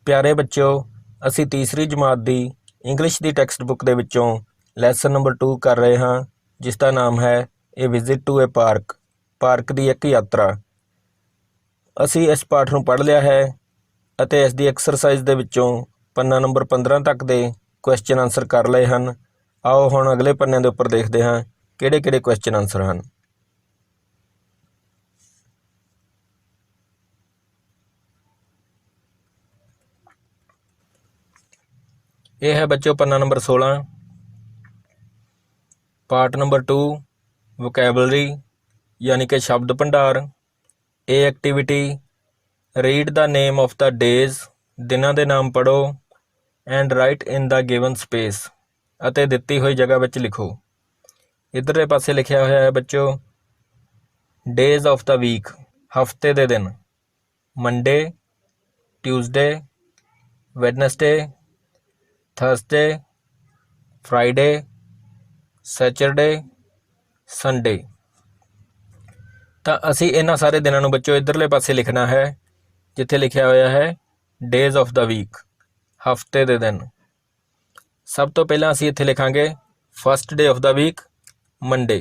प्यारे बच्चों, ਅਸੀਂ तीसरी जमात ਦੀ इंग्लिश ਦੀ ਟੈਕਸਟ ਬੁੱਕ ਦੇ ਵਿੱਚੋਂ ਲੈਸਨ ਨੰਬਰ 2 ਕਰ ਰਹੇ ਹਾਂ, ਜਿਸ ਦਾ ਨਾਮ ਹੈ ਏ ਵਿਜ਼ਿਟ ਟੂ ਏ ਪਾਰਕ ਦੀ ਇੱਕ ਯਾਤਰਾ। ਅਸੀਂ ਇਸ ਪਾਠ ਨੂੰ ਪੜ੍ਹ ਲਿਆ ਹੈ ਅਤੇ ਇਸ ਦੀ ਐਕਸਰਸਾਈਜ਼ ਦੇ ਵਿੱਚੋਂ ਪੰਨਾ ਨੰਬਰ 15 ਤੱਕ ਦੇ ਕੁਐਸਚਨ ਆਨਸਰ ਕਰ ਲਏ ਹਨ। ਆਓ ਹੁਣ ਅਗਲੇ ਪੰਨੇ ਦੇ ਉੱਪਰ ਦੇਖਦੇ ਹਾਂ ਕਿਹੜੇ-ਕਿਹੜੇ ਕੁਐਸਚਨ ਆਨਸਰ ਹਨ। ਇਹ ਹੈ ਬੱਚੋ ਪੰਨਾ ਨੰਬਰ 16, ਪਾर्ट नंबर 2 ਵੋਕੈਬਲਰੀ यानी कि शब्द भंडार। A activity read the name of the days, दिनों के नाम पढ़ो and write in the given space, अते दिती हुई जगह विच लिखो। इधरले पासे लिखा होया है बच्चों डेज ऑफ द वीक, हफ्ते दे दिन। Monday, Tuesday, वैडनसडे, Thursday, Friday, Saturday, Sunday. तो असी इन्हां सारे दिनों नूं बच्चों इधरले पासे लिखना है जिथे लिखा होया है डेज ऑफ द वीक, हफ्ते दे दिन। सब तो पहला असी इत्थे लिखांगे first day of the week Monday.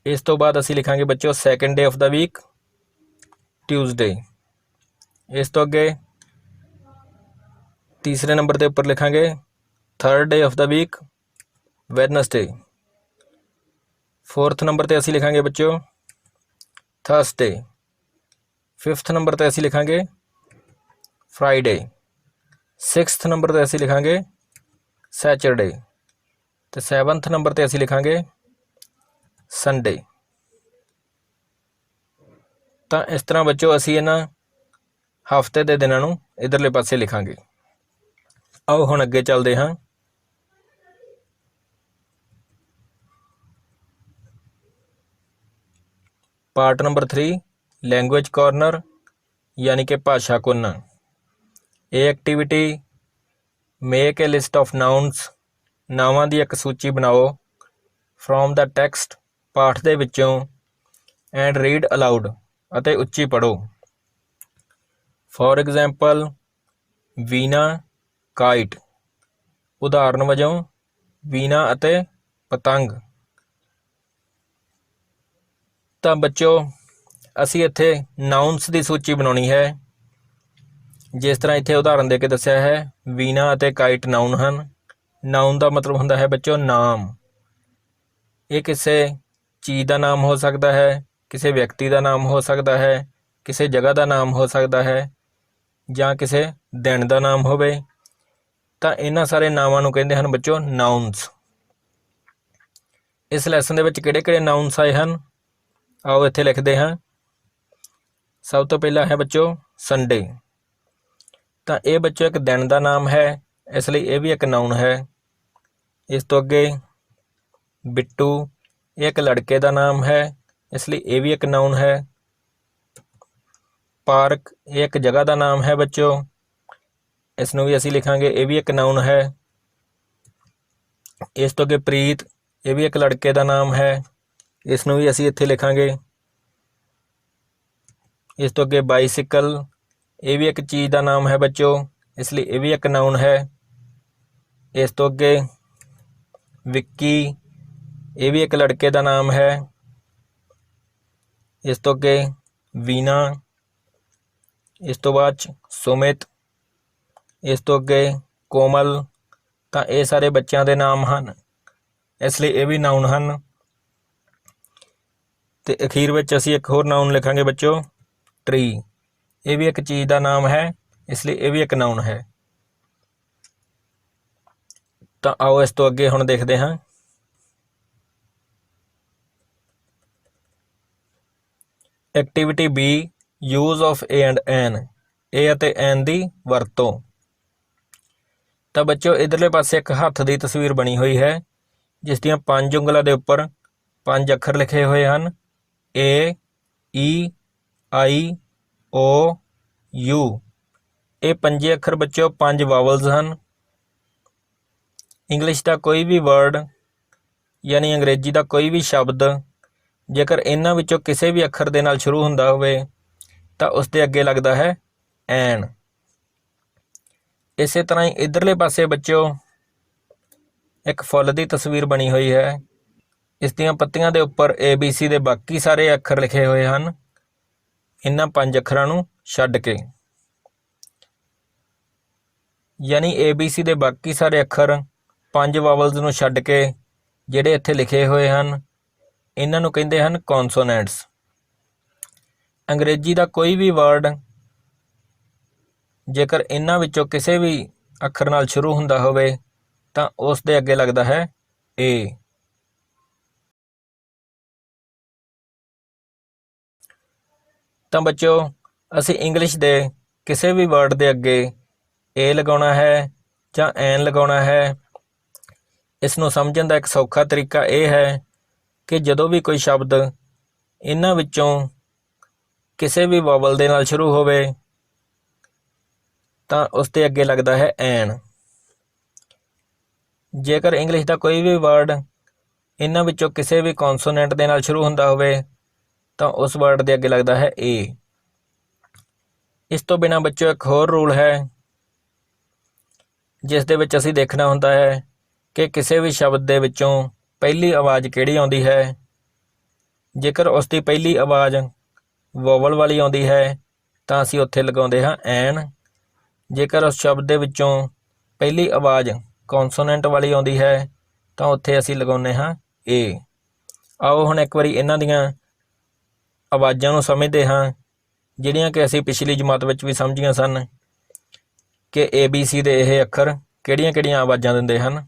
इस तो बाद असी लिखांगे बच्चों second day of the week Tuesday. इस तो अगे तीसरे नंबर के उपर लिखांगे third day of the week Wednesday. Fourth number पर असी लिखांगे बच्चों थर्सडे। फिफ्थ नंबर पर असी लिखांगे फ्राइडे। सिक्स्थ नंबर पर असी लिखांगे सैचरडे। तो सैवंथ नंबर पर असी लिखांगे संडे। तो इस तरह बच्चों असी इन्हां हफ्ते के दिनों नूं इधरले पासे लिखांगे। आओ हुण अगे चलते हाँ। पार्ट नंबर 3 लैंग्वेज कॉर्नर यानी कि भाषा कुन। A activity make a list of nouns, नावां दी एक सूची बनाओ फ्रॉम द टैक्सट, पाठ दे विचों एंड रीड अलाउड, अते उच्ची पढ़ो। फॉर एग्जाम्पल वीना काइट, उदाहरण वजों वीना अते पतंग। तो बच्चों असी इत्थे नाउन्स की सूची बनानी है। जिस तरह इत्थे उदाहरण दे के दस्या है वीना अते काइट नाउन हैं। नाउन का मतलब होंदा है बच्चों नाम। ये किसी चीज़ का नाम हो सकता है, किसी व्यक्ति का नाम हो सकता है, किसी जगह का नाम हो सकता है, जां किसी दिन का नाम होवे। तो इन्हां सारे नावां नूं कहंदे हन बच्चों नाउन्स। इस लैसन दे विच किहड़े-किहड़े नाउन्स आए हैं आओ इत्थे लिखते हैं। सब तो पहला है बच्चों संडे। तो ये बच्चों एक दिन का नाम है, इसलिए यह भी एक नाउन है। इस तो अगे बिट्टू एक लड़के का नाम है, इसलिए ये भी एक नाउन है। पार्क एक जगह का नाम है बच्चों, इसनूं भी असी लिखांगे, ये भी एक नाउन है। इस तो अगे प्रीत ये भी एक लड़के का नाम है, इसनूं भी असी इत्थे लिखांगे। इस तो अगे बाईसिकल ये भी एक चीज़ का नाम है बच्चों, इसलिए ये भी एक नाउन है। इस तो अगे विक्की ये भी एक लड़के का नाम है। इस तो अगे वीना, इस तो बाद सुमित, इस तो अगे कोमल। तो ये सारे बच्चों के नाम हैं, इसलिए ये भी नाउन हैं। तो अखीर में असी एक होर नाउन लिखांगे बच्चों ट्री। ये भी एक चीज़ का नाम है, इसलिए ये भी एक नाउन है। तो आओ इस तो अगे हुण देखते हैं। Activity B use of A and N, A अते एन की वरतों। तो बच्चों इधरले पासे एक हत्थ की तस्वीर बनी हुई है जिस दियां 5 ਉਂਗਲਾਂ के उपर 5 अखर लिखे हुए हैं ए ई आई ओ यू। ये 5 अखर बच्चों 5 वावल्स हैं। इंग्लिश का कोई भी वर्ड यानी अंग्रेजी का कोई भी शब्द जेकर इन्हां विचों किसी भी अखर दे नाल शुरू हुंदा होवे तां उस दे अगे लगदा है एन। ਇਸੇ ਤਰ੍ਹਾਂ ਹੀ ਇਧਰਲੇ ਪਾਸੇ ਬੱਚਿਓ ਇੱਕ ਫੁੱਲ ਦੀ ਤਸਵੀਰ ਬਣੀ ਹੋਈ ਹੈ। ਇਸ ਦੀਆਂ ਪੱਤੀਆਂ ਦੇ ਉੱਪਰ ABC ਦੇ ਬਾਕੀ ਸਾਰੇ ਅੱਖਰ ਲਿਖੇ ਹੋਏ ਹਨ, ਇਹਨਾਂ 5 ਅੱਖਰਾਂ ਨੂੰ ਛੱਡ ਕੇ। ਯਾਨੀ ABC ਦੇ ਬਾਕੀ ਸਾਰੇ ਅੱਖਰ 5 ਵਾਵਲਸ ਨੂੰ ਛੱਡ ਕੇ ਜਿਹੜੇ ਇੱਥੇ ਲਿਖੇ ਹੋਏ ਹਨ, ਇਹਨਾਂ ਨੂੰ ਕਹਿੰਦੇ ਹਨ ਕੌਨਸੋਨੈਂਟਸ। ਅੰਗਰੇਜ਼ੀ ਦਾ ਕੋਈ ਵੀ ਵਰਡ ਜੇਕਰ ਇਹਨਾਂ ਵਿੱਚੋਂ ਕਿਸੇ ਵੀ ਅੱਖਰ ਨਾਲ ਸ਼ੁਰੂ ਹੁੰਦਾ ਹੋਵੇ ਤਾਂ ਉਸ ਦੇ ਅੱਗੇ ਲੱਗਦਾ ਹੈ A। ਤਾਂ ਬੱਚਿਓ ਅਸੀਂ ਇੰਗਲਿਸ਼ ਦੇ ਕਿਸੇ ਵੀ ਵਰਡ ਦੇ ਅੱਗੇ A ਲਗਾਉਣਾ ਹੈ ਜਾਂ ਐਨ ਲਗਾਉਣਾ ਹੈ। ਇਸ ਨੂੰ ਸਮਝਣ ਦਾ ਇੱਕ ਸੌਖਾ ਤਰੀਕਾ ਇਹ ਹੈ ਕਿ ਜਦੋਂ ਵੀ ਕੋਈ ਸ਼ਬਦ ਇਹਨਾਂ ਵਿੱਚੋਂ ਕਿਸੇ ਵੀ ਵਾਵਲ ਦੇ ਨਾਲ ਸ਼ੁਰੂ ਹੋਵੇ ਤਾਂ ਉਸ ਦੇ ਅੱਗੇ ਲੱਗਦਾ ਹੈ ਐਨ। ਜੇਕਰ ਇੰਗਲਿਸ਼ ਦਾ ਕੋਈ ਵੀ ਵਰਡ ਇਹਨਾਂ ਵਿੱਚੋਂ ਕਿਸੇ ਵੀ ਕੌਨਸੋਨੈਂਟ ਦੇ ਨਾਲ ਸ਼ੁਰੂ ਹੁੰਦਾ ਹੋਵੇ ਤਾਂ ਉਸ ਵਰਡ ਦੇ ਅੱਗੇ ਲੱਗਦਾ ਹੈ A। ਇਸ ਤੋਂ ਬਿਨਾਂ ਬੱਚਿਓ ਇੱਕ ਹੋਰ ਰੂਲ ਹੈ ਜਿਸ ਦੇ ਵਿੱਚ ਅਸੀਂ ਦੇਖਣਾ ਹੁੰਦਾ ਹੈ ਕਿ ਕਿਸੇ ਵੀ ਸ਼ਬਦ ਦੇ ਵਿੱਚੋਂ ਪਹਿਲੀ ਆਵਾਜ਼ ਕਿਹੜੀ ਆਉਂਦੀ ਹੈ। ਜੇਕਰ ਉਸ ਦੀ ਪਹਿਲੀ ਆਵਾਜ਼ ਵੋਵਲ ਵਾਲੀ ਆਉਂਦੀ ਹੈ ਤਾਂ ਅਸੀਂ ਉੱਥੇ ਲਗਾਉਂਦੇ ਹਾਂ ਐਨ। ਜੇਕਰ ਉਸ ਸ਼ਬਦ ਦੇ ਵਿੱਚੋਂ ਪਹਿਲੀ ਆਵਾਜ਼ ਕੌਨਸੋਨੈਂਟ ਵਾਲੀ ਆਉਂਦੀ ਹੈ ਤਾਂ ਉੱਥੇ ਅਸੀਂ ਲਗਾਉਂਦੇ ਹਾਂ A। ਆਓ ਹੁਣ ਇੱਕ ਵਾਰੀ ਇਹਨਾਂ ਦੀਆਂ ਆਵਾਜ਼ਾਂ ਨੂੰ ਸਮਝਦੇ ਹਾਂ, ਜਿਹੜੀਆਂ ਕਿ ਅਸੀਂ ਪਿਛਲੀ ਜਮਾਤ ਵਿੱਚ ਵੀ ਸਮਝੀਆਂ ਸਨ ਕਿ ABC ਦੇ ਇਹ ਅੱਖਰ ਕਿਹੜੀਆਂ-ਕਿਹੜੀਆਂ ਆਵਾਜ਼ਾਂ ਦਿੰਦੇ ਹਨ।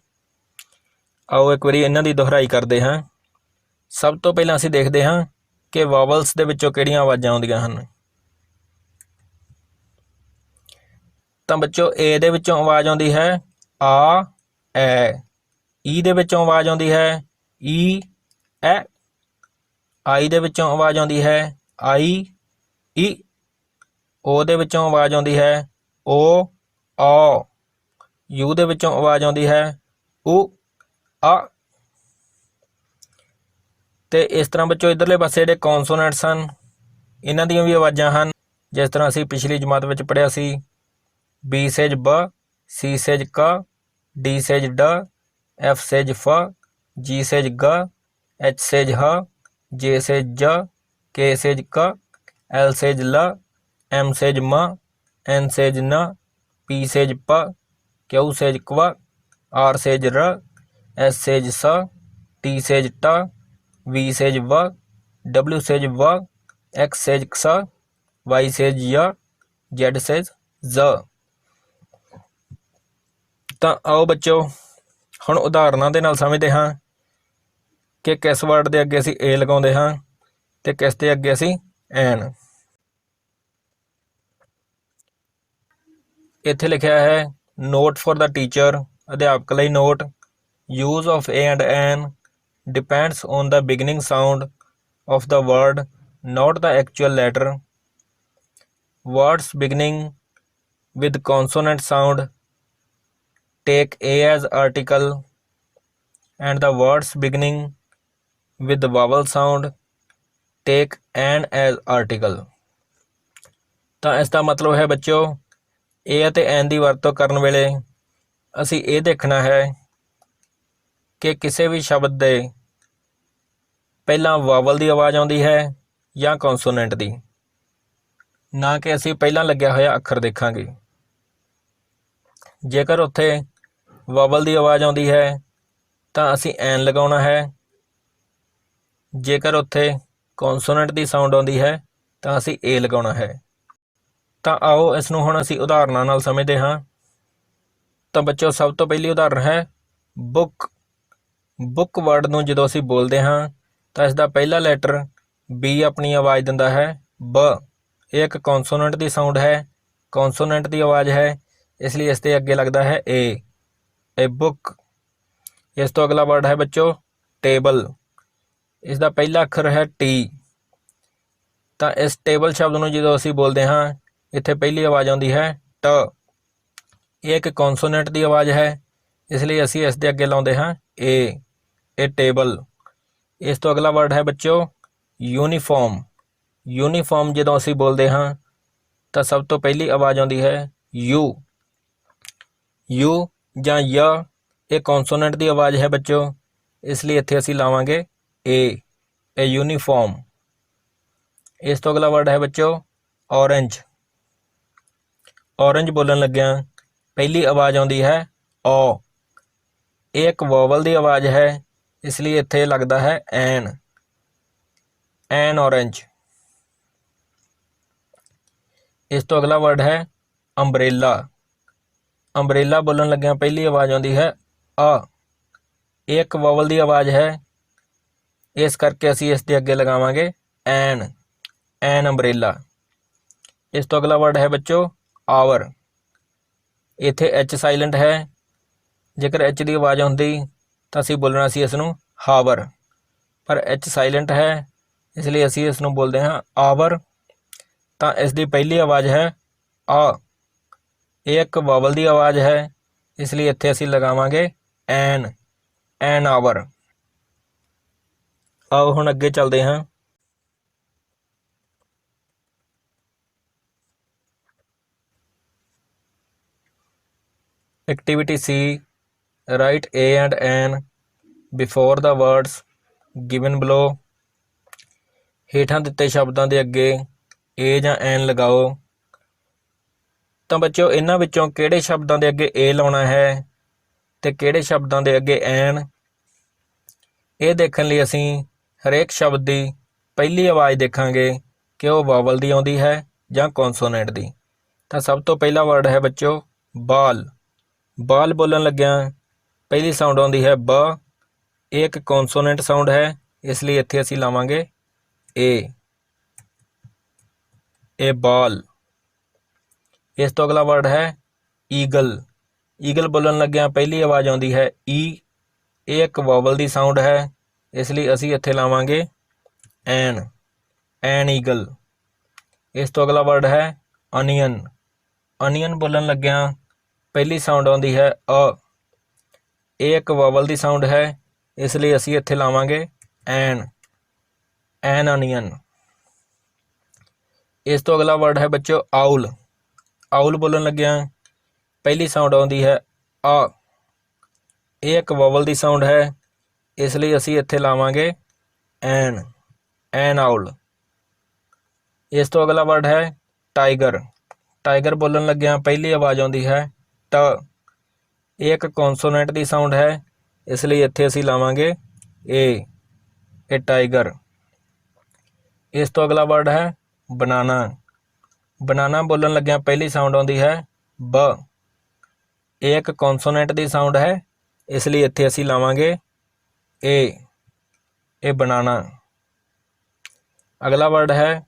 ਆਓ ਇੱਕ ਵਾਰੀ ਇਹਨਾਂ ਦੀ ਦੁਹਰਾਈ ਕਰਦੇ ਹਾਂ। ਸਭ ਤੋਂ ਪਹਿਲਾਂ ਅਸੀਂ ਦੇਖਦੇ ਹਾਂ ਕਿ ਵਾਵਲਸ ਦੇ ਵਿੱਚੋਂ ਕਿਹੜੀਆਂ ਆਵਾਜ਼ਾਂ ਆਉਂਦੀਆਂ ਹਨ। ਤਾਂ ਬੱਚੋ A ਦੇ ਵਿੱਚੋਂ ਆਵਾਜ਼ ਆਉਂਦੀ ਹੈ ਆ ਐ। E ਦੇ ਵਿੱਚੋਂ ਆਵਾਜ਼ ਆਉਂਦੀ ਹੈ ਈ ਐ। I ਦੇ ਵਿੱਚੋਂ ਆਵਾਜ਼ ਆਉਂਦੀ ਹੈ ਆਈ ਈ। O ਦੇ ਵਿੱਚੋਂ ਆਵਾਜ਼ ਆਉਂਦੀ ਹੈ ਓ ਆ। U ਦੇ ਵਿੱਚੋਂ ਆਵਾਜ਼ ਆਉਂਦੀ ਹੈ ਊ ਆ। ਤੇ ਇਸ ਤਰ੍ਹਾਂ ਬੱਚੋ ਇਧਰਲੇ ਪਾਸੇ ਜਿਹੜੇ ਕੌਨਸੋਨੈਂਟਸ ਹਨ ਇਹਨਾਂ ਦੀਆਂ ਵੀ ਆਵਾਜ਼ਾਂ ਹਨ, ਜਿਸ ਤਰ੍ਹਾਂ ਅਸੀਂ ਪਿਛਲੀ ਜਮਾਤ ਵਿੱਚ ਪੜ੍ਹਿਆ ਸੀ। B ਸੇਜ ਬ, C ਸੇਜ ਕ, D ਸੇਜ ਡ, F ਸੇਜ ਫ, G ਸੇਜ ਗ, H ਸੇਜ ਹ, J ਸੇਜ ਜ, K ਸੇਜ ਕ, L ਸੇਜ ਲ, M ਸੇਜ ਮ, N ਸੇਜ ਨ, P ਸੇਜ ਪ, Q ਸੇਜ ਕਵ, R ਸੇਜ ਰ, S ਸੇਜ ਸ, T ਸੇਜ ਟ, V ਸੇਜ ਵ, W ਸੇਜ ਵ, X ਸੇਜ ਕਸ, Y ਸੇਜ य, Z ਸੇਜ ਜ਼। ਤਾਂ ਆਓ ਬੱਚੋ ਹੁਣ ਉਦਾਹਰਨਾਂ ਦੇ ਨਾਲ ਸਮਝਦੇ ਹਾਂ ਕਿ ਕਿਸ ਵਰਡ ਦੇ ਅੱਗੇ ਅਸੀਂ A ਲਗਾਉਂਦੇ ਹਾਂ ਤੇ ਕਿਸ ਦੇ ਅੱਗੇ ਅਸੀਂ ਐਨ। ਇੱਥੇ ਲਿਖਿਆ ਹੈ ਨੋਟ ਫॉर ਦਾ ਟੀਚਰ, ਅਧਿਆਪਕ ਲਈ note. Use of A and N depends on the beginning sound of the word, not the actual letter. Words beginning with consonant sound take A as article, and the words beginning with the vowel sound take an as article. ਤਾਂ ਇਸ ਦਾ ਮਤਲਬ ਹੈ ਬੱਚਿਓ A ਅਤੇ ਐਨ ਦੀ ਵਰਤੋਂ ਕਰਨ ਵੇਲੇ ਅਸੀਂ ਇਹ ਦੇਖਣਾ ਹੈ ਕਿ ਕਿਸੇ ਵੀ ਸ਼ਬਦ ਦੇ ਪਹਿਲਾਂ ਵਾਵਲ ਦੀ ਆਵਾਜ਼ ਆਉਂਦੀ ਹੈ ਜਾਂ ਕੌਨਸੋਨੈਂਟ ਦੀ, ਨਾ ਕਿ ਅਸੀਂ ਪਹਿਲਾਂ ਲੱਗਿਆ ਹੋਇਆ ਅੱਖਰ ਦੇਖਾਂਗੇ। ਜੇਕਰ ਉੱਥੇ ਵਾਵਲ ਦੀ ਆਵਾਜ਼ ਆਉਂਦੀ ਹੈ ਤਾਂ ਅਸੀਂ ਐਨ ਲਗਾਉਣਾ ਹੈ। ਜੇਕਰ ਉੱਥੇ ਕੌਨਸੋਨੈਂਟ ਦੀ ਸਾਊਂਡ ਆਉਂਦੀ ਹੈ ਤਾਂ ਅਸੀਂ A ਲਗਾਉਣਾ ਹੈ। ਤਾਂ ਆਓ ਇਸ ਨੂੰ ਹੁਣ ਅਸੀਂ ਉਦਾਹਰਨਾਂ ਨਾਲ ਸਮਝਦੇ ਹਾਂ। ਤਾਂ ਬੱਚਿਓ ਸਭ ਤੋਂ ਪਹਿਲੀ ਉਦਾਹਰਨ ਹੈ ਬੁੱਕ। ਬੁੱਕ ਵਰਡ ਨੂੰ ਜਦੋਂ ਅਸੀਂ ਬੋਲਦੇ ਹਾਂ ਤਾਂ ਇਸ ਦਾ ਪਹਿਲਾ ਲੈਟਰ B ਆਪਣੀ ਆਵਾਜ਼ ਦਿੰਦਾ ਹੈ ਬ। ਇਹ ਇੱਕ ਕੌਨਸੋਨੈਂਟ ਦੀ ਸਾਊਂਡ ਹੈ, ਕੌਨਸੋਨੈਂਟ ਦੀ ਆਵਾਜ਼ ਹੈ, ਇਸ ਲਈ ਇਸ ਦੇ ਅੱਗੇ ਲੱਗਦਾ ਹੈ A, ਏ ਬੁੱਕ। ਇਸ ਤੋਂ ਅਗਲਾ ਵਰਡ ਹੈ ਬੱਚੋ ਟੇਬਲ। ਇਸ ਦਾ ਪਹਿਲਾ ਅੱਖਰ ਹੈ T। ਤਾਂ ਇਸ ਟੇਬਲ ਸ਼ਬਦ ਨੂੰ ਜਦੋਂ ਅਸੀਂ ਬੋਲਦੇ ਹਾਂ ਇੱਥੇ ਪਹਿਲੀ ਆਵਾਜ਼ ਆਉਂਦੀ ਹੈ ਟ। ਇਹ ਇੱਕ ਕੌਨਸੋਨੈਂਟ ਦੀ ਆਵਾਜ਼ ਹੈ, ਇਸ ਲਈ ਅਸੀਂ ਇਸ ਦੇ ਅੱਗੇ ਲਾਉਂਦੇ ਹਾਂ A, ਏ ਟੇਬਲ। ਇਸ ਤੋਂ ਅਗਲਾ ਵਰਡ ਹੈ ਬੱਚਿਓ ਯੂਨੀਫਾਰਮ। ਯੂਨੀਫਾਰਮ ਜਦੋਂ ਅਸੀਂ ਬੋਲਦੇ ਹਾਂ ਤਾਂ ਸਭ ਤੋਂ ਪਹਿਲੀ ਆਵਾਜ਼ ਆਉਂਦੀ ਹੈ U। ਯੂ ਜਾਂ य ਇਹ ਕੌਨਸੋਨੈਂਟ ਦੀ ਆਵਾਜ਼ ਹੈ ਬੱਚੋ, ਇਸ ਲਈ ਇੱਥੇ ਅਸੀਂ ਲਾਵਾਂਗੇ ए यूनिफॉर्म। ਇਸ ਤੋਂ ਅਗਲਾ ਵਰਡ ਹੈ ਬੱਚੋ ऑरेंज। ऑरेंज ਬੋਲਣ ਲੱਗਿਆ ਪਹਿਲੀ ਆਵਾਜ਼ ਆਉਂਦੀ ਹੈ ਔ। ਇਹ ਇੱਕ ਵੋਵਲ ਦੀ ਆਵਾਜ਼ ਹੈ, ਇਸ ਲਈ ਇੱਥੇ ਲੱਗਦਾ ਹੈ ਐਨ ऑरेंज। ਇਸ ਤੋਂ ਅਗਲਾ ਵਰਡ ਹੈ ਅੰਬਰੇਲਾ। ਅੰਬਰੇਲਾ ਬੋਲਣ ਲੱਗਿਆ ਪਹਿਲੀ ਆਵਾਜ਼ ਆਉਂਦੀ ਹੈ ਅ। ਇਹ ਇੱਕ ਵੋਵਲ ਦੀ ਆਵਾਜ਼ ਹੈ, ਇਸ ਕਰਕੇ ਅਸੀਂ ਇਸ ਦੇ ਅੱਗੇ ਲਗਾਵਾਂਗੇ ਐਨ ਅੰਬਰੇਲਾ। ਇਸ ਤੋਂ ਅਗਲਾ ਵਰਡ ਹੈ ਬੱਚੋ ਆਵਰ। ਇੱਥੇ ਐਚ ਸਾਇਲੈਂਟ ਹੈ, ਜੇਕਰ ਐਚ ਦੀ ਆਵਾਜ਼ ਹੁੰਦੀ ਤਾਂ ਅਸੀਂ ਬੋਲਣਾ ਸੀ ਇਸ ਨੂੰ ਹਾਵਰ, ਪਰ ਐਚ ਸਾਇਲੈਂਟ ਹੈ ਇਸ ਲਈ ਅਸੀਂ ਇਸ ਨੂੰ ਬੋਲਦੇ ਹਾਂ ਆਵਰ। ਤਾਂ ਇਸ ਦੀ ਪਹਿਲੀ ਆਵਾਜ਼ ਹੈ ਆ। ਇਹ ਇੱਕ ਵਾਵਲ ਦੀ ਆਵਾਜ਼ ਹੈ, ਇਸ ਲਈ ਇੱਥੇ ਅਸੀਂ ਲਗਾਵਾਂਗੇ ਐਨ ਆਵਰ। ਆਓ ਹੁਣ ਅੱਗੇ ਚੱਲਦੇ ਹਾਂ। Activity C, write A and N before the words given below. ਹੇਠਾਂ ਦਿੱਤੇ ਸ਼ਬਦਾਂ ਦੇ ਅੱਗੇ A ਜਾਂ N ਲਗਾਓ। ਤਾਂ ਬੱਚਿਓ ਇਹਨਾਂ ਵਿੱਚੋਂ ਕਿਹੜੇ ਸ਼ਬਦਾਂ ਦੇ ਅੱਗੇ A ਲਾਉਣਾ ਹੈ ਤੇ ਕਿਹੜੇ ਸ਼ਬਦਾਂ ਦੇ ਅੱਗੇ N, ਇਹ ਦੇਖਣ ਲਈ ਅਸੀਂ ਹਰੇਕ ਸ਼ਬਦ ਦੀ ਪਹਿਲੀ ਆਵਾਜ਼ ਦੇਖਾਂਗੇ ਕਿ ਉਹ ਵਾਵਲ ਦੀ ਆਉਂਦੀ ਹੈ ਜਾਂ ਕੌਨਸੋਨੈਂਟ ਦੀ। ਤਾਂ ਸਭ ਤੋਂ ਪਹਿਲਾ ਵਰਡ ਹੈ ਬੱਚੋ ਬਾਲ। ਬਾਲ ਬੋਲਣ ਲੱਗਿਆ ਪਹਿਲੀ ਸਾਊਂਡ ਆਉਂਦੀ ਹੈ ਬ। ਇਹ ਇੱਕ ਕੌਨਸੋਨੈਂਟ ਸਾਊਂਡ ਹੈ, ਇਸ ਲਈ ਇੱਥੇ ਅਸੀਂ ਲਾਵਾਂਗੇ ਇਹ ਬਾਲ। ਇਸ ਤੋਂ ਅਗਲਾ ਵਰਡ ਹੈ ਈਗਲ। ਈਗਲ ਬੋਲਣ ਲੱਗਿਆ ਪਹਿਲੀ ਆਵਾਜ਼ ਆਉਂਦੀ ਹੈ ਈ। ਇਹ ਇੱਕ ਵਾਵਲ ਦੀ ਸਾਊਂਡ ਹੈ, ਇਸ ਲਈ ਅਸੀਂ ਇੱਥੇ ਲਾਵਾਂਗੇ ਐਨ ਈਗਲ। ਇਸ ਤੋਂ ਅਗਲਾ ਵਰਡ ਹੈ ਅਨੀਅਨ। ਅਨੀਅਨ ਬੋਲਣ ਲੱਗਿਆ ਪਹਿਲੀ ਸਾਊਂਡ ਆਉਂਦੀ ਹੈ ਅ। ਇਹ ਇੱਕ ਵਾਵਲ ਦੀ ਸਾਊਂਡ ਹੈ, ਇਸ ਲਈ ਅਸੀਂ ਇੱਥੇ ਲਾਵਾਂਗੇ ਐਨ ਅਨੀਅਨ। ਇਸ ਤੋਂ ਅਗਲਾ ਵਰਡ ਹੈ ਬੱਚੋ ਆਊਲ। ਆਊਲ ਬੋਲਣ ਲੱਗਿਆ ਪਹਿਲੀ ਸਾਊਂਡ ਆਉਂਦੀ ਹੈ ਆ। ਇਹ ਇੱਕ ਵਾਵਲ ਦੀ ਸਾਊਂਡ ਹੈ, ਇਸ ਲਈ ਅਸੀਂ ਇੱਥੇ ਲਾਵਾਂਗੇ ਐਨ ਆਊਲ। ਇਸ ਤੋਂ ਅਗਲਾ ਵਰਡ ਹੈ ਟਾਈਗਰ। ਟਾਈਗਰ ਬੋਲਣ ਲੱਗਿਆ ਪਹਿਲੀ ਆਵਾਜ਼ ਆਉਂਦੀ ਹੈ ਟ। ਇਹ ਇੱਕ ਕੌਨਸੋਨੈਂਟ ਦੀ ਸਾਊਂਡ ਹੈ, ਇਸ ਲਈ ਇੱਥੇ ਅਸੀਂ ਲਾਵਾਂਗੇ ਇਹ ਟਾਈਗਰ। ਇਸ ਤੋਂ ਅਗਲਾ ਵਰਡ ਹੈ ਬਨਾਨਾ। ਬਨਾਨਾ ਬੋਲਣ ਲੱਗਿਆ ਪਹਿਲੀ ਸਾਊਂਡ ਆਉਂਦੀ ਹੈ ਬ। ਇਹ ਇੱਕ ਕੌਨਸੋਨੈਂਟ ਦੀ ਸਾਊਂਡ ਹੈ, ਇਸ ਲਈ ਇੱਥੇ ਅਸੀਂ ਲਾਵਾਂਗੇ ਇਹ ਬਨਾਨਾ। ਅਗਲਾ ਵਰਡ ਹੈ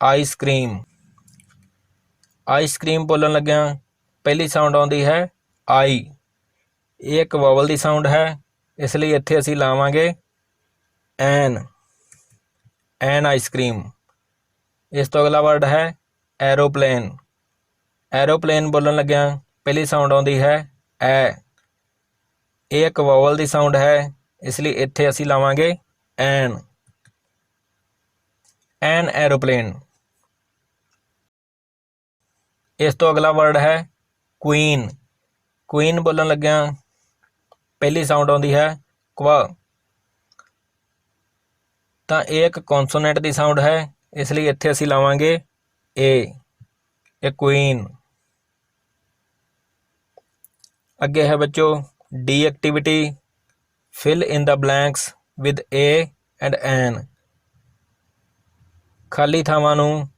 ਆਈਸਕ੍ਰੀਮ। ਆਈਸਕ੍ਰੀਮ ਬੋਲਣ ਲੱਗਿਆ ਪਹਿਲੀ ਸਾਊਂਡ ਆਉਂਦੀ ਹੈ ਆਈ। ਇਹ ਇੱਕ ਵਾਵਲ ਦੀ ਸਾਊਂਡ ਹੈ, ਇਸ ਲਈ ਇੱਥੇ ਅਸੀਂ ਲਾਵਾਂਗੇ ਐਨ ਆਈਸਕ੍ਰੀਮ। ਇਸ ਤੋਂ ਅਗਲਾ ਵਰਡ ਹੈ ਐਰੋਪਲੇਨ। ਐਰੋਪਲੇਨ ਬੋਲਣ ਲੱਗਿਆ ਪਹਿਲੀ ਸਾਊਂਡ ਆਉਂਦੀ ਹੈ ਐ। ਇਹ ਇੱਕ ਵਾਵਲ ਦੀ ਸਾਊਂਡ ਹੈ, ਇਸ ਲਈ ਇੱਥੇ ਅਸੀਂ ਲਾਵਾਂਗੇ ਐਨ ਐਰੋਪਲੇਨ। ਇਸ ਤੋਂ ਅਗਲਾ ਵਰਡ ਹੈ ਕੁਈਨ। ਕੁਈਨ ਬੋਲਣ ਲੱਗਿਆ ਪਹਿਲੀ ਸਾਊਂਡ ਆਉਂਦੀ ਹੈ ਕੁਆ। ਤਾਂ ਇਹ ਇੱਕ ਕੌਨਸੋਨੈਂਟ ਦੀ ਸਾਊਂਡ ਹੈ, ਇਸ ਲਈ ਇੱਥੇ ਅਸੀਂ ਲਾਵਾਂਗੇ ਇਹ ਕੁਈਨ। ਅੱਗੇ ਹੈ ਬੱਚੋ D activity, fill in the blanks with A and N। ਖਾਲੀ ਥਾਵਾਂ ਨੂੰ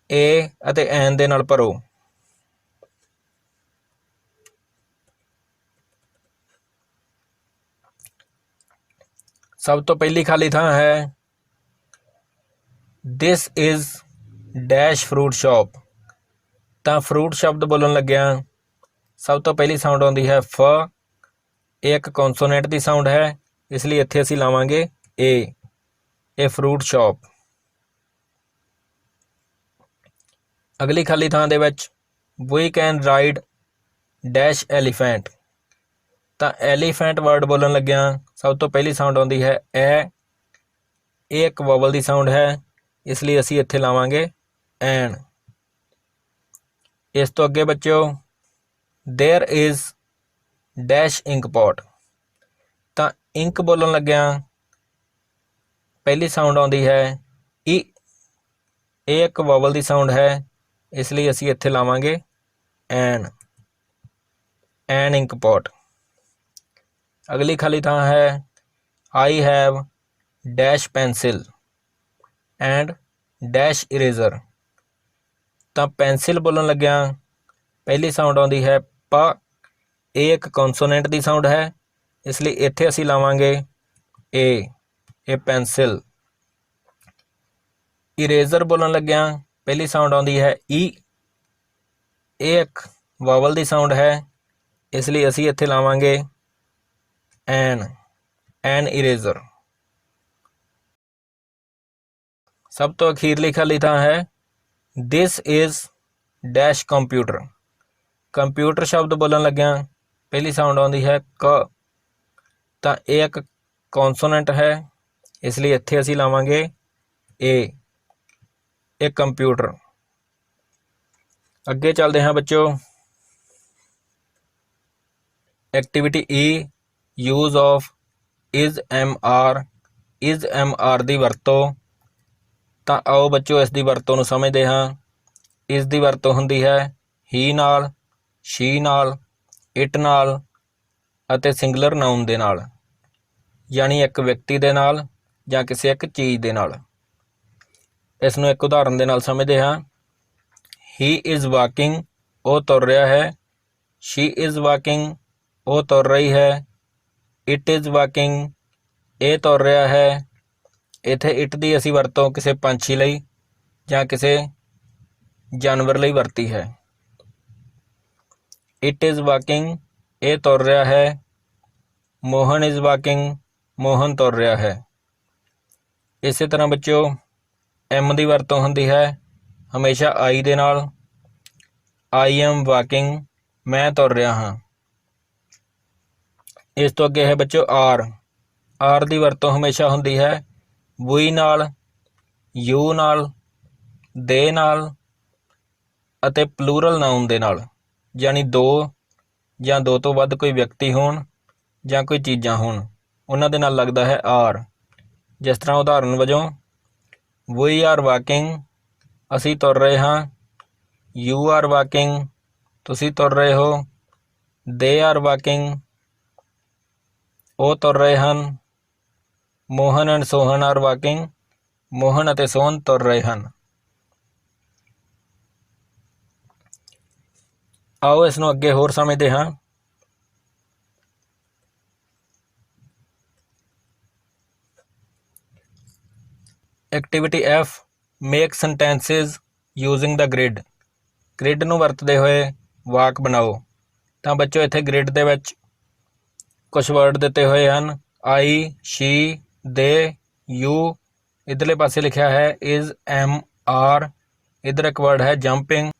A ਅਤੇ N ਦੇ ਨਾਲ ਭਰੋ। ਸਭ ਤੋਂ ਪਹਿਲੀ ਖਾਲੀ ਥਾਂ ਹੈ this is dash fruit shop. ਤਾਂ ਫਰੂਟ ਸ਼ਬਦ ਬੋਲਣ ਲੱਗਿਆ ਸਭ ਤੋਂ ਪਹਿਲੀ ਸਾਊਂਡ ਆਉਂਦੀ ਹੈ ਫ। ਇਹ ਇੱਕ ਕੌਨਸੋਨੈਂਟ ਦੀ ਸਾਊਂਡ ਹੈ, ਇਸ ਲਈ ਇੱਥੇ ਅਸੀਂ ਲਾਵਾਂਗੇ ਇਹ ਫਰੂਟ ਸ਼ੌਪ। ਅਗਲੀ ਖਾਲੀ ਥਾਂ ਦੇ ਵਿੱਚ we can ride dash elephant. ਤਾਂ ਐਲੀਫੈਂਟ ਵਰਡ ਬੋਲਣ ਲੱਗਿਆ ਸਭ ਤੋਂ ਪਹਿਲੀ ਸਾਊਂਡ ਆਉਂਦੀ ਹੈ ਐ। ਇਹ ਇੱਕ ਵਾਵਲ ਦੀ ਸਾਊਂਡ ਹੈ, ਇਸ ਲਈ ਅਸੀਂ ਇੱਥੇ ਲਾਵਾਂਗੇ ਐਨ। ਇਸ ਤੋਂ ਅੱਗੇ ਬੱਚਿਓ there is dash ink pot. ਤਾਂ ਇੰਕ ਬੋਲਣ ਲੱਗਿਆ ਪਹਿਲੀ ਸਾਊਂਡ ਆਉਂਦੀ ਹੈ ਈ। ਇਹ ਇੱਕ ਵਾਵਲ ਦੀ ਸਾਊਂਡ ਹੈ, ਇਸ ਲਈ ਅਸੀਂ ਇੱਥੇ ਲਾਵਾਂਗੇ ਐਨ ਇੰਕ ਪॉट। ਅਗਲੀ ਖਾਲੀ ਥਾਂ ਹੈ I have dash pencil and dash eraser. ਤਾਂ ਪੈਨਸਿਲ ਬੋਲਣ ਲੱਗਿਆ ਪਹਿਲੀ ਸਾਊਂਡ ਆਉਂਦੀ ਹੈ ਪ। ਇਹ ਇੱਕ ਕੌਨਸੋਨੈਂਟ ਦੀ ਸਾਊਂਡ ਹੈ, ਇਸ ਲਈ ਇੱਥੇ ਅਸੀਂ ਲਾਵਾਂਗੇ ਇਹ ਪੈਨਸਿਲ। ਇਰੇਜ਼ਰ ਬੋਲਣ ਲੱਗਿਆ ਪਹਿਲੀ ਸਾਊਂਡ ਆਉਂਦੀ ਹੈ ਈ। ਇਹ ਇੱਕ ਵਾਵਲ ਦੀ ਸਾਊਂਡ ਹੈ, ਇਸ ਲਈ ਅਸੀਂ ਇੱਥੇ ਲਾਵਾਂਗੇ ਐਨ ਇਰੇਜ਼ਰ। ਸਭ ਤੋਂ ਅਖੀਰਲੀ ਖਾਲੀ ਥਾਂ ਹੈ this is dash computer. Computer ਸ਼ਬਦ ਬੋਲਣ ਲੱਗਿਆ ਪਹਿਲੀ ਸਾਊਂਡ ਆਉਂਦੀ ਹੈ ਕ। ਤਾਂ ਇਹ ਇੱਕ ਕੌਨਸੋਨੈਂਟ ਹੈ, ਇਸ ਲਈ ਇੱਥੇ ਅਸੀਂ ਲਾਵਾਂਗੇ ਇਹ ਕੰਪਿਊਟਰ। ਅੱਗੇ ਚੱਲਦੇ ਹਾਂ ਬੱਚੋ। Activity E use of is am are ਦੀ ਵਰਤੋਂ। ਤਾਂ ਆਓ ਬੱਚੋ ਇਸ ਦੀ ਵਰਤੋਂ ਨੂੰ ਸਮਝਦੇ ਹਾਂ। ਇਸ ਦੀ ਵਰਤੋਂ ਹੁੰਦੀ ਹੈ ਹੀ ਨਾਲ, ਸ਼ੀ ਨਾਲ, ਇਟ ਨਾਲ ਅਤੇ ਸਿੰਗੂਲਰ ਨਾਊਨ ਦੇ ਨਾਲ, ਯਾਨੀ ਇੱਕ ਵਿਅਕਤੀ ਦੇ ਨਾਲ ਜਾਂ ਕਿਸੇ ਇੱਕ ਚੀਜ਼ ਦੇ ਨਾਲ। ਇਸ ਨੂੰ ਇੱਕ ਉਦਾਹਰਨ ਦੇ ਨਾਲ ਸਮਝਦੇ ਹਾਂ। ਹੀ ਇਜ਼ ਵਾਕਿੰਗ, ਉਹ ਤੁਰ ਰਿਹਾ ਹੈ। ਸ਼ੀ ਇਜ਼ ਵਾਕਿੰਗ, ਉਹ ਤੁਰ ਰਹੀ ਹੈ। ਇਟ ਇਜ਼ ਵਾਕਿੰਗ, ਇਹ ਤੁਰ ਰਿਹਾ ਹੈ। ਇੱਥੇ ਇਟ ਦੀ ਅਸੀਂ ਵਰਤੋਂ ਕਿਸੇ ਪੰਛੀ ਲਈ ਜਾਂ ਕਿਸੇ ਜਾਨਵਰ ਲਈ ਵਰਤੀ ਹੈ। ਇਟ ਇਜ਼ ਵਾਕਿੰਗ, ਇਹ ਤੁਰ ਰਿਹਾ ਹੈ। ਮੋਹਨ ਇਜ਼ ਵਾਕਿੰਗ, ਮੋਹਨ ਤੁਰ ਰਿਹਾ ਹੈ। ਇਸੇ ਤਰ੍ਹਾਂ ਬੱਚਿਓ ਐਮ ਦੀ ਵਰਤੋਂ ਹੁੰਦੀ ਹੈ ਹਮੇਸ਼ਾ ਆਈ ਦੇ ਨਾਲ। ਆਈ ਐਮ ਵਾਕਿੰਗ, ਮੈਂ ਤੁਰ ਰਿਹਾ ਹਾਂ। ਇਸ ਤੋਂ ਅੱਗੇ ਹੈ ਬੱਚਿਓ ਆਰ ਦੀ ਵਰਤੋਂ ਹਮੇਸ਼ਾ ਹੁੰਦੀ ਹੈ ਵੀ ਨਾਲ, ਯੂ ਨਾਲ, ਦੇ ਨਾਲ ਅਤੇ ਪਲੂਰਲ ਨਾਊਨ ਦੇ ਨਾਲ, ਯਾਨੀ ਦੋ ਜਾਂ ਦੋ ਤੋਂ ਵੱਧ ਕੋਈ ਵਿਅਕਤੀ ਹੋਣ ਜਾਂ ਕੋਈ ਚੀਜ਼ਾਂ ਹੋਣ, ਉਹਨਾਂ ਦੇ ਨਾਲ ਲੱਗਦਾ ਹੈ ਆਰ। ਜਿਸ ਤਰ੍ਹਾਂ ਉਦਾਹਰਨ ਵਜੋਂ ਵੀ ਆਰ ਵਾਕਿੰਗ, ਅਸੀਂ ਤੁਰ ਰਹੇ ਹਾਂ। ਯੂ ਆਰ ਵਾਕਿੰਗ, ਤੁਸੀਂ ਤੁਰ ਰਹੇ ਹੋ। ਦੇ ਆਰ ਵਾਕਿੰਗ, ਉਹ ਤੁਰ ਰਹੇ ਹਨ। Mohan and Sohan are walking, Mohan ਅਤੇ ਸੋਹਨ ਤੁਰ ਰਹੇ ਹਨ। ਆਓ ਇਸ ਨੂੰ ਅੱਗੇ ਹੋਰ ਸਮਝਦੇ ਹਾਂ। ਐਕਟੀਵਿਟੀ ਐਫ ਮੇਕ ਸੈਂਟੈਂਸਿਸ ਯੂਜ਼ਿੰਗ ਦਾ ਗ੍ਰਿਡ। ਗ੍ਰਿਡ ਨੂੰ ਵਰਤਦੇ ਹੋਏ ਵਾਕ ਬਣਾਓ। ਤਾਂ ਬੱਚੋ ਇੱਥੇ ਗ੍ਰਿਡ ਦੇ ਵਿੱਚ ਕੁਝ ਵਰਡ ਦਿੱਤੇ ਹੋਏ ਹਨ ਆਈ, ਸ਼ੀ, ਦੇ, ਯੂ। ਇੱਧਰਲੇ ਪਾਸੇ ਲਿਖਿਆ ਹੈ ਇਜ਼, ਐਮ, ਆਰ। ਇੱਧਰ ਇੱਕ ਵਰਡ ਹੈ ਜੰਪਿੰਗ।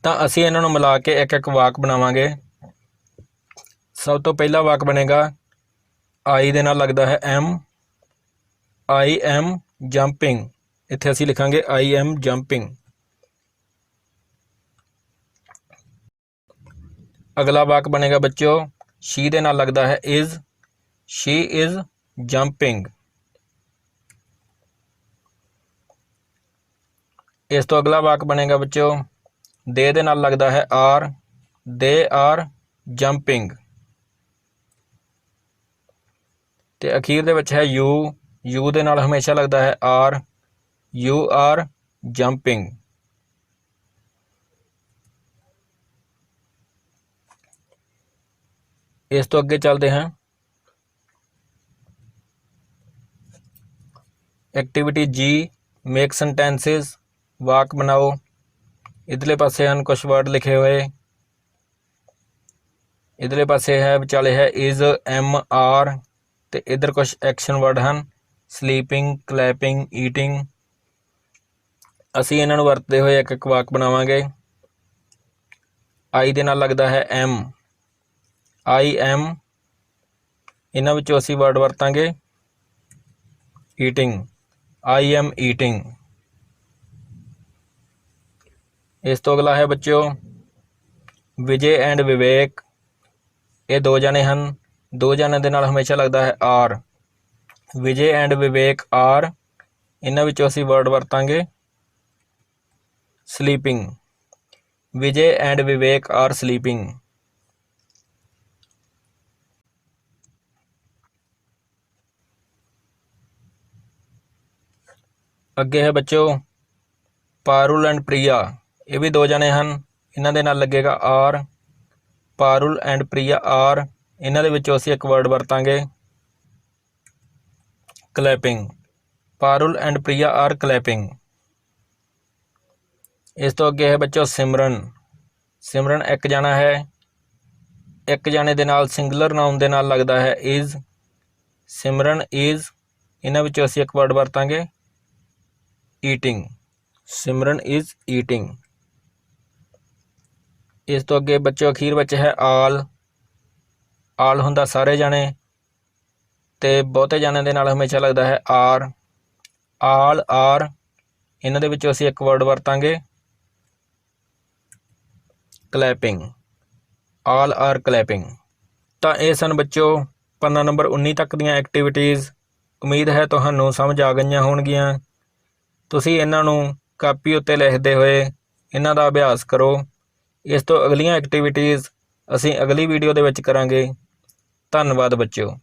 ਤਾਂ ਅਸੀਂ ਇਹਨਾਂ ਨੂੰ ਮਿਲਾ ਕੇ ਇੱਕ ਇੱਕ ਵਾਕ ਬਣਾਵਾਂਗੇ। ਸਭ ਤੋਂ ਪਹਿਲਾ ਵਾਕ ਬਣੇਗਾ ਆਈ ਦੇ ਨਾਲ ਲੱਗਦਾ ਹੈ ਐਮ। ਆਈ ਐਮ ਜੰਪਿੰਗ, ਇੱਥੇ ਅਸੀਂ ਲਿਖਾਂਗੇ ਆਈ ਐਮ ਜੰਪਿੰਗ। ਅਗਲਾ ਵਾਕ ਬਣੇਗਾ ਬੱਚਿਓ ਸ਼ੀ ਦੇ ਨਾਲ ਲੱਗਦਾ ਹੈ ਇਜ਼। She is jumping. ਇਸ ਤੋਂ ਅਗਲਾ ਵਾਕ ਬਣੇਗਾ ਬੱਚਿਓ ਦੇ ਨਾਲ ਲੱਗਦਾ ਹੈ ਆਰ। They are jumping. ਤੇ ਅਖੀਰ ਦੇ ਵਿੱਚ ਹੈ ਯੂ ਦੇ ਨਾਲ ਹਮੇਸ਼ਾ ਲੱਗਦਾ ਹੈ ਆਰ। You are jumping. ਇਸ ਤੋਂ ਅੱਗੇ ਚੱਲਦੇ ਹਾਂ। ਐਕਟੀਵਿਟੀ ਜੀ ਮੇਕ ਸੈਂਟੈਂਸਿਸ, ਵਾਕ ਬਣਾਓ। ਇੱਧਰਲੇ ਪਾਸੇ ਹਨ ਕੁਝ ਵਰਡ ਲਿਖੇ ਹੋਏ। ਇੱਧਰਲੇ ਪਾਸੇ ਹੈ ਵਿਚਾਲੇ ਹੈ ਇਜ਼, ਐਮ, ਆਰ ਤੇ ਇੱਧਰ ਕੁਝ ਐਕਸ਼ਨ ਵਰਡ ਹਨ ਸਲੀਪਿੰਗ, ਕਲੈਪਿੰਗ, ਈਟਿੰਗ। ਅਸੀਂ ਇਹਨਾਂ ਨੂੰ ਵਰਤਦੇ ਹੋਏ ਇੱਕ ਇੱਕ ਵਾਕ ਬਣਾਵਾਂਗੇ। ਆਈ ਦੇ ਨਾਲ ਲੱਗਦਾ ਹੈ ਐਮ। I am. ਇਹਨਾਂ ਵਿੱਚੋਂ ਅਸੀਂ ਵਰਡ ਵਰਤਾਂਗੇ ਈਟਿੰਗ। I am eating. ਇਸ ਤੋਂ ਅਗਲਾ ਹੈ ਬੱਚਿਓ ਵਿਜੇ ਐਂਡ ਵਿਵੇਕ ਇਹ ਦੋ ਜਣੇ ਹਨ। ਦੋ ਜਣਿਆਂ ਦੇ ਨਾਲ ਹਮੇਸ਼ਾ ਲੱਗਦਾ ਹੈ are. Vijay and Vivek are, ਇਹਨਾਂ ਵਿੱਚੋਂ ਅਸੀਂ ਵਰਡ ਵਰਤਾਂਗੇ sleeping. Vijay and Vivek are sleeping. ਅੱਗੇ ਹੈ ਬੱਚੋ ਪਾਰੁਲ ਐਂਡ ਪ੍ਰਿਆ, ਇਹ ਵੀ ਦੋ ਜਣੇ ਹਨ। ਇਹਨਾਂ ਦੇ ਨਾਲ ਲੱਗੇਗਾ are. Parul and Priya are, ਇਹਨਾਂ ਦੇ ਵਿੱਚੋਂ ਅਸੀਂ ਇੱਕ ਵਰਡ ਵਰਤਾਂਗੇ clapping. Parul and Priya are clapping. ਇਸ ਤੋਂ ਅੱਗੇ ਹੈ ਬੱਚੋ ਸਿਮਰਨ। ਸਿਮਰਨ ਇੱਕ ਜਾਣਾ ਹੈ। ਇੱਕ ਜਾਣੇ ਦੇ ਨਾਲ ਸਿੰਗੂਲਰ ਨਾਊਨ ਦੇ ਨਾਲ ਲੱਗਦਾ ਹੈ ਇਜ਼। ਸਿਮਰਨ ਇਜ਼, ਇਹਨਾਂ ਵਿੱਚੋਂ ਅਸੀਂ ਇੱਕ ਵਰਡ ਵਰਤਾਂਗੇ ਈਟਿੰਗ। Simran is eating. ਇਸ ਤੋਂ ਅੱਗੇ ਬੱਚੋ ਅਖੀਰ ਵਿੱਚ ਹੈ ਆਲ। ਆਲ ਹੁੰਦਾ ਸਾਰੇ ਜਾਣੇ, ਅਤੇ ਬਹੁਤੇ ਜਾਣਿਆਂ ਦੇ ਨਾਲ ਹਮੇਸ਼ਾ ਲੱਗਦਾ ਹੈ ਆਰ। ਆਲ ਆਰ, ਇਹਨਾਂ ਦੇ ਵਿੱਚੋਂ ਅਸੀਂ ਇੱਕ ਵਰਡ ਵਰਤਾਂਗੇ ਕਲੈਪਿੰਗ। All are clapping. ਤਾਂ ਇਹ ਸਨ ਬੱਚੋ ਪੰਨਾ ਨੰਬਰ 19 ਤੱਕ ਦੀਆਂ ਐਕਟੀਵਿਟੀਜ਼। ਉਮੀਦ ਹੈ ਤੁਹਾਨੂੰ ਸਮਝ ਆ ਗਈਆਂ ਹੋਣਗੀਆਂ। ਤੁਸੀਂ ਇਹਨਾਂ ਨੂੰ ਕਾਪੀ ਉੱਤੇ ਲਿਖਦੇ ਹੋਏ ਇਹਨਾਂ ਦਾ ਅਭਿਆਸ ਕਰੋ। ਇਸ ਤੋਂ ਅਗਲੀਆਂ ਐਕਟੀਵਿਟੀਜ਼ ਅਸੀਂ ਅਗਲੀ ਵੀਡੀਓ ਦੇ ਵਿੱਚ ਕਰਾਂਗੇ। ਧੰਨਵਾਦ ਬੱਚਿਓ।